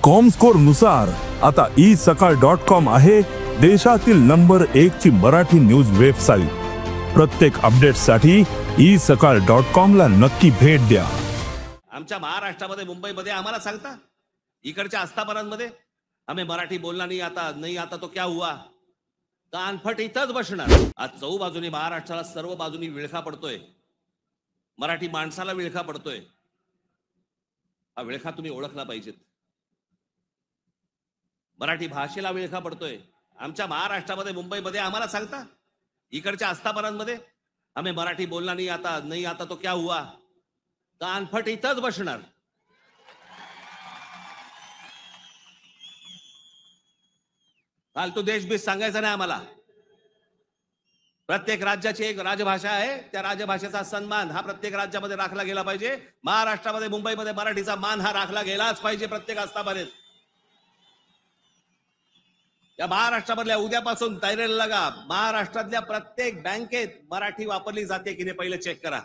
Comscore नुसार आता isakal.com आहे देशातील नंबर 1 ची मराठी न्यूज वेबसाईट। प्रत्येक अपडेटसाठी isakal.com ला नक्की भेट द्या। आमच्या महाराष्ट्रामध्ये मुंबईमध्ये आम्हाला सांगता इकडच्या आस्थापनांमध्ये आम्ही मराठी बोलना नाही आता तो क्या हुआ, कानफट इथंच बसणार। आज चौ बाजूनी महाराष्ट्राला सर्व बाजूनी विळखा पडतोय, मराठी माणसाला विळखा पडतोय। हा विळखा तुम्ही ओळखला पाहिजेत, मराठी भाषेला विळखा पडतोय। आमच्या महाराष्ट्रामध्ये मुंबईमध्ये आम्हाला सांगता इकडच्या आस्थापनांमध्ये आम्ही मराठी बोलना नहीं आता तो क्या हुआ, कानफट इथंच बसणार। फालतू देशबीज सांगायचं नाही आम्हाला। प्रत्येक राज्याची एक राजभाषा आहे, त्या राजभाषेचा सन्मान हा प्रत्येक राज्यामध्ये राखला गेला पाहिजे। महाराष्ट्रामध्ये मुंबईमध्ये मराठीचा मान हा राखला गेलाच पाहिजे प्रत्येक आस्थापनेत। या महाराष्ट्रामधल्या उद्यापासून तयारीला लागा। महाराष्ट्रातल्या प्रत्येक बँकेत मराठी वापरली जाते की नाही पहिले चेक करा।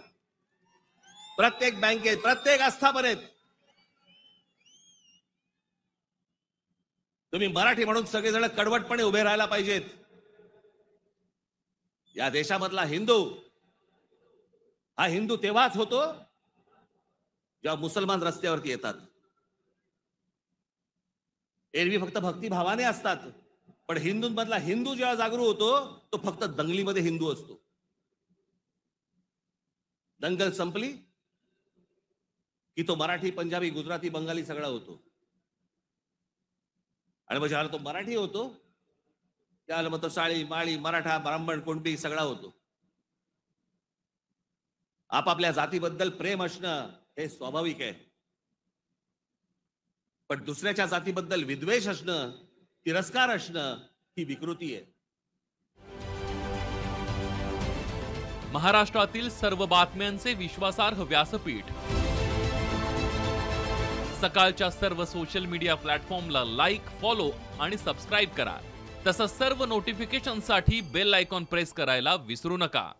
प्रत्येक बँकेत, प्रत्येक आस्थापनेत तुम्ही मराठी म्हणून सगळेजण कडवटपणे उभे राहायला पाहिजेत। या देशामधला हिंदू हा हिंदू तेव्हाच होतो जेव्हा मुसलमान रस्त्यावरती येतात। एरवी फक्त भक्तिभावाने असतात, पण हिंदूंमधला हिंदू जेव्हा जागरूक होतो तो फक्त दंगलीमध्ये हिंदू असतो। दंगल संपली की तो मराठी, पंजाबी, गुजराती, बंगाली सगळा होतो। आणि मग जेव्हा तो मराठी होतो त्याला मग तो साळी, माळी, मराठा, ब्राह्मण, कुणबी सगळा होतो। आपापल्या जातीबद्दल प्रेम असणं हे स्वाभाविक आहे, पण दुसऱ्याच्या जातीबद्दल विद्वेष असणं, तिरस्कार असणं ही विकृती आहे। महाराष्ट्रातील सर्व बातम्यांचे विश्वासार्ह व्यासपीठ सकाळच्या सर्व सोशल मीडिया प्लॅटफॉर्मला लाईक, फॉलो आणि सबस्क्राईब करा। तसंच सर्व नोटिफिकेशनसाठी बेल आयकॉन प्रेस करायला विसरू नका।